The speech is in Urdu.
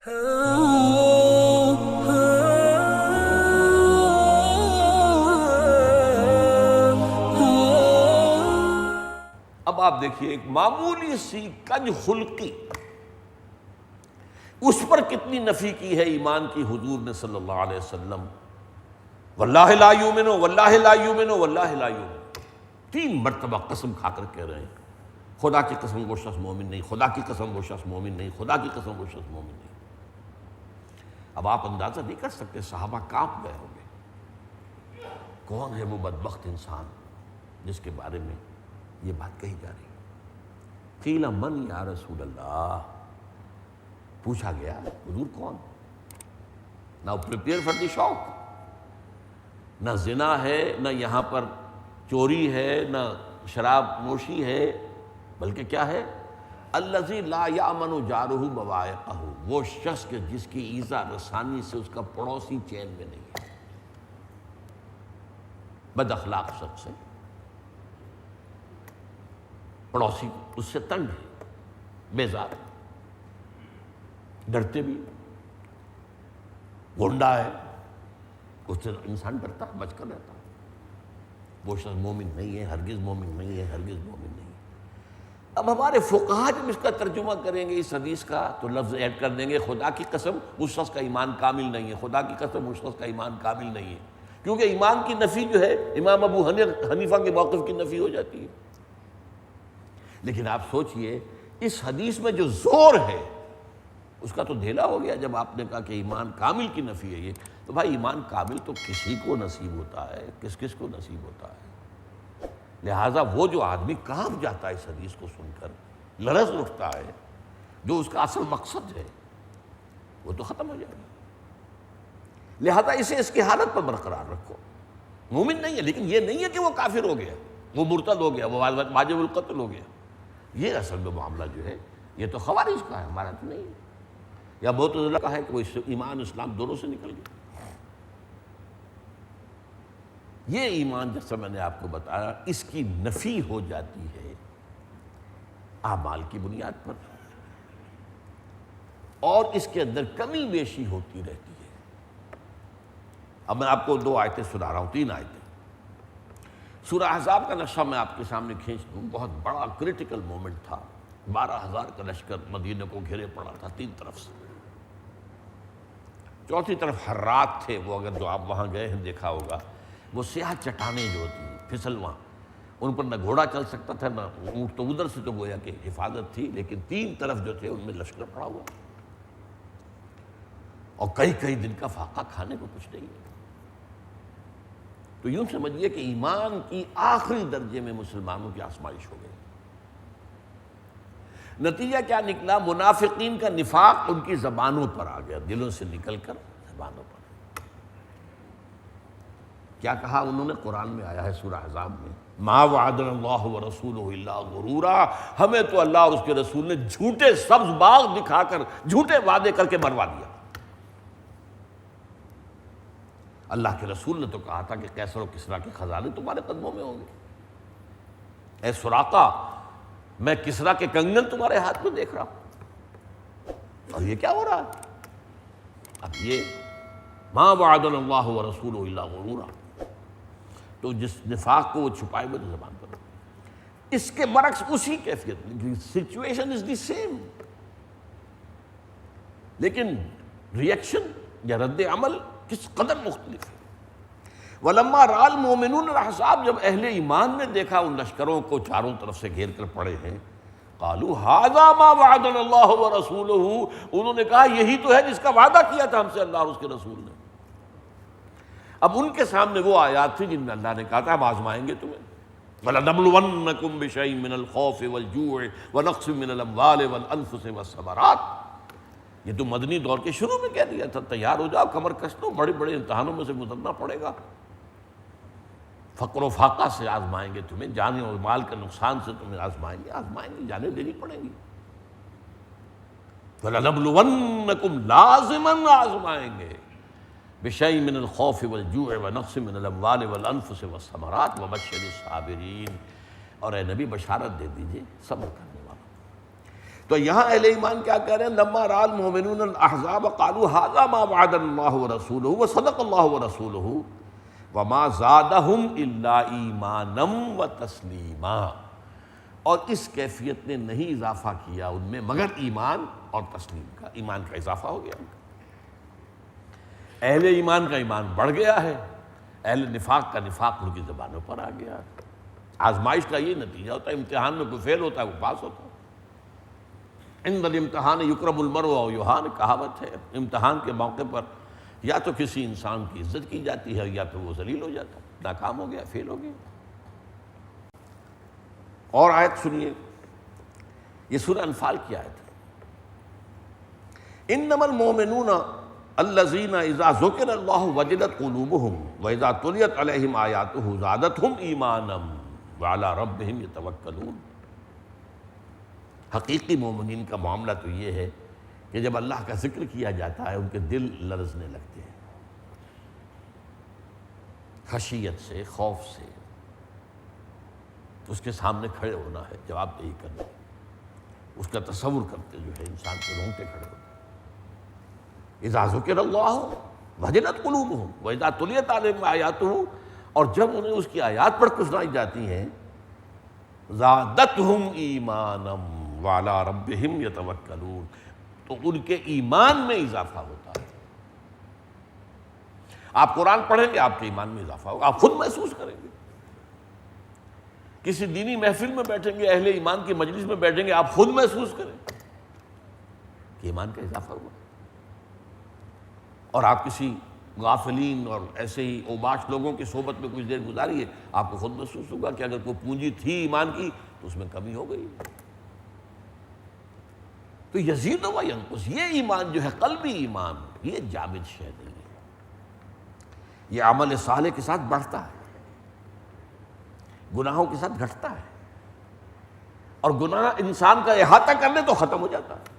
اب آپ دیکھیے ایک معمولی سی کج خلقی، اس پر کتنی نفی کی ہے ایمان کی حضور نے صلی اللہ علیہ وسلم. واللہ لا یؤمن واللہ لا یؤمن واللہ لا یؤمن، 3 مرتبہ قسم کھا کر کہہ رہے ہیں خدا کی قسم وہ شخص مومن نہیں، خدا کی قسم وہ شخص مومن نہیں، خدا کی قسم وہ شخص مومن نہیں. اب آپ اندازہ نہیں کر سکتے، صحابہ کانپ گئے ہوں گے. کون ہے وہ بدبخت انسان جس کے بارے میں یہ بات کہی جا رہی ہے؟ قیل من یا رسول اللہ، پوچھا گیا حضور کون؟ ناؤ پریپیئر فار دی شاک. نہ زنا ہے، نہ یہاں پر چوری ہے، نہ شراب نوشی ہے، بلکہ کیا ہے؟ الذی لا یامن جارہ بوائقہ، وہ شخص کے جس کی ایذا رسانی سے اس کا پڑوسی چین میں نہیں ہے. بد اخلاق شخص ہے، پڑوسی اس سے تنگ ہے، بیزار، ڈرتے بھی، گنڈا ہے، اس سے انسان ڈرتا ہے، بچ کر رہتا ہے. وہ شخص مومن نہیں ہے، ہرگز مومن نہیں ہے، ہرگز مومن نہیں ہے. اب ہمارے فقہا جب اس کا ترجمہ کریں گے اس حدیث کا تو لفظ ایڈ کر دیں گے خدا کی قسم اس شخص کا ایمان کامل نہیں ہے، خدا کی قسم اس شخص کا ایمان کامل نہیں ہے، کیونکہ ایمان کی نفی جو ہے امام ابو حنیفہ کے موقف کی نفی ہو جاتی ہے. لیکن آپ سوچئے اس حدیث میں جو زور ہے اس کا تو دھیلا ہو گیا جب آپ نے کہا کہ ایمان کامل کی نفی ہے یہ. تو بھائی ایمان کامل تو کسی کو نصیب ہوتا ہے، کس کو نصیب ہوتا ہے. لہٰذا وہ جو آدمی کانپ جاتا ہے اس حدیث کو سن کر، لرز اٹھتا ہے، جو اس کا اصل مقصد ہے وہ تو ختم ہو جائے گا. لہذا اسے اس کی حالت پر برقرار رکھو. مومن نہیں ہے لیکن یہ نہیں ہے کہ وہ کافر ہو گیا، وہ مرتد ہو گیا، وہ واجب القتل ہو گیا. یہ اصل میں معاملہ جو ہے یہ تو خوارج کا ہے، ہمارا تو نہیں ہے. یا معتزلہ کا ہے کہ وہ ایمان اسلام دونوں سے نکل گیا. یہ ایمان جیسا میں نے آپ کو بتایا اس کی نفی ہو جاتی ہے اعمال کی بنیاد پر، اور اس کے اندر کمی بیشی ہوتی رہتی ہے. اب میں آپ کو 2 آیتیں سنا رہا ہوں، 3 آیتیں. سورہ احزاب کا نقشہ میں آپ کے سامنے کھینچ دوں. بہت بڑا کریٹیکل مومنٹ تھا. 12,000 کا لشکر مدینہ کو گھیرے پڑا تھا 3 طرف سے. چوتھی طرف حرات تھے، وہ اگر جو آپ وہاں گئے ہیں دیکھا ہوگا، وہ سیاہ چٹانیں جو ہوتی ہیں پھسلواں، ان پر نہ گھوڑا چل سکتا تھا نہ اونٹ. تو ادھر سے تو گویا کہ حفاظت تھی، لیکن 3 طرف جو تھے ان میں لشکر پڑا ہوا، اور کئی دن کا فاقہ کھانے کو کچھ نہیں ہے. تو یوں سمجھیے کہ ایمان کی آخری درجے میں مسلمانوں کی آزمائش ہو گئی. نتیجہ کیا نکلا؟ منافقین کا نفاق ان کی زبانوں پر آ گیا، دلوں سے نکل کر زبانوں پر. کیا کہا انہوں نے؟ قرآن میں آیا ہے سورہ احزاب میں، ما وعدنا اللہ ورسولہ الا غرورا، ہمیں تو اللہ اور اس کے رسول نے جھوٹے سبز باغ دکھا کر جھوٹے وعدے کر کے مروا دیا. اللہ کے رسول نے تو کہا تھا کہ قیصر و کسریٰ کے خزانے تمہارے قدموں میں ہوں گے. اے سراقہ، میں کسریٰ کے کنگن تمہارے ہاتھ میں دیکھ رہا ہوں. اور یہ کیا ہو رہا ہے؟ اب یہ ما وعدنا اللہ ورسولہ الا غرورا، تو جس نفاق کو وہ چھپائے ہوئے تو زبان پر. اس کے برعکس اسی کیفیت، سچویشن از دی سیم، لیکن ریئیکشن یا رد عمل کس قدر مختلف ہے. وَلَمَّا رَأَى الْمُؤْمِنُونَ الْأَحْزَابَ، جب اہل ایمان نے دیکھا ان لشکروں کو چاروں طرف سے گھیر کر پڑے ہیں، قَالُوا هَذَا مَا وَعَدَنَا اللَّهُ وَرَسُولُهُ، انہوں نے کہا یہی تو ہے جس کا وعدہ کیا تھا ہم سے اللہ اور اس کے رسول نے. اب ان کے سامنے وہ آیات تھی جن میں اللہ نے کہا تھا ہم آزمائیں گے تمہیں. وَلَنَبْلُوَنَّكُمْ بِشَيْءٍ مِّنَ الْخَوْفِ وَالْجُوعِ وَنَقْصٍ مِّنَ الْأَمْوَالِ وَالْأَنفُسِ وَالثَّمَرَاتِ. یہ تو مدنی دور کے شروع میں کہہ دیا تھا، تیار ہو جاؤ، کمر کس لو، بڑے بڑے امتحانوں میں سے گزرنا پڑے گا. فقر و فاقہ سے آزمائیں گے تمہیں، جان اور مال کے نقصان سے تمہیں آزمائیں گے، جانیں دینی پڑیں گی. وَلَنَبْلُوَنَّكُمْ لازماً آزمائیں گے بِشَيْءٍ مِّنَ الْخَوْفِ وَالْجُوعِ وَنَقْصٍ مِّنَ الْأَمْوَالِ وَالْأَنفُسِ وَالثَّمَرَاتِ وَبَشِّرِ الصَّابِرِينَ، اور اے نبی بشارت دے دیجئے صبر کرنے والوں. تو یہاں اہل ایمان کیا کہہ رہے ہیں؟ لما رأى المؤمنون الاحزاب قالوا هذا ما وعدنا الله ورسوله وصدق الله ورسوله وما زادهم الا ایمانا وتسلیما، اور اس کیفیت نے نہیں اضافہ کیا ان میں مگر ایمان اور تسلیم کا، ایمان کا اضافہ ہو گیا۔ اہل ایمان کا ایمان بڑھ گیا ہے، اہل نفاق کا نفاق ان کی زبانوں پر آ گیا۔ آزمائش کا یہ نتیجہ ہوتا ہے، امتحان میں کوئی فیل ہوتا ہے وہ پاس ہوتا ہے۔ عند الامتحان یکرم المرء او یہان، کہاوت ہے، امتحان کے موقع پر یا تو کسی انسان کی عزت کی جاتی ہے یا پھر وہ ذلیل ہو جاتا ہے، ناکام ہو گیا، فیل ہو گیا۔ اور آیت سنیے، یہ سورہ انفال کی آیت ہے، انما المؤمنون الذین اذا ذکر اللہ وجلت قلوبہم واذا تلیت علیہم آیاتہ زادتہم ایمانا وعلی ربہم یتوکلون۔ حقیقی مومنین کا معاملہ تو یہ ہے کہ جب اللہ کا ذکر کیا جاتا ہے ان کے دل لرزنے لگتے ہیں، خشیت سے، خوف سے، تو اس کے سامنے کھڑے ہونا ہے، جواب دہی کرنا ہے، اس کا تصور کرتے جو ہے انسان کے رونگٹے کھڑے ہوتے ہیں۔ اذا ذکر اللہ وجلت قلوبہم واذا تلیت علیہم آیاتہ، اور جب انہیں اس کی آیات پڑھ کر سنائی جاتی ہیں، زادتہم ایمانا وعلی ربہم یتوکلون، تو ان کے ایمان میں اضافہ ہوتا ہے۔ آپ قرآن پڑھیں گے آپ کے ایمان میں اضافہ ہوگا، آپ خود محسوس کریں گے۔ کسی دینی محفل میں بیٹھیں گے، اہل ایمان کی مجلس میں بیٹھیں گے، آپ خود محسوس کریں کہ ایمان کا اضافہ ہوا۔ اور آپ کسی غافلین اور ایسے ہی اوباش لوگوں کی صحبت میں کچھ دیر گزاری ہے، آپ کو خود محسوس ہوگا کہ اگر کوئی پونجی تھی ایمان کی تو اس میں کمی ہو گئی۔ تو یزید و ینقص، یہ ایمان جو ہے قلبی ایمان، یہ جامد شے نہیں ہے، یہ عمل صالح کے ساتھ بڑھتا ہے، گناہوں کے ساتھ گھٹتا ہے، اور گناہ انسان کا احاطہ کر لے تو ختم ہو جاتا ہے۔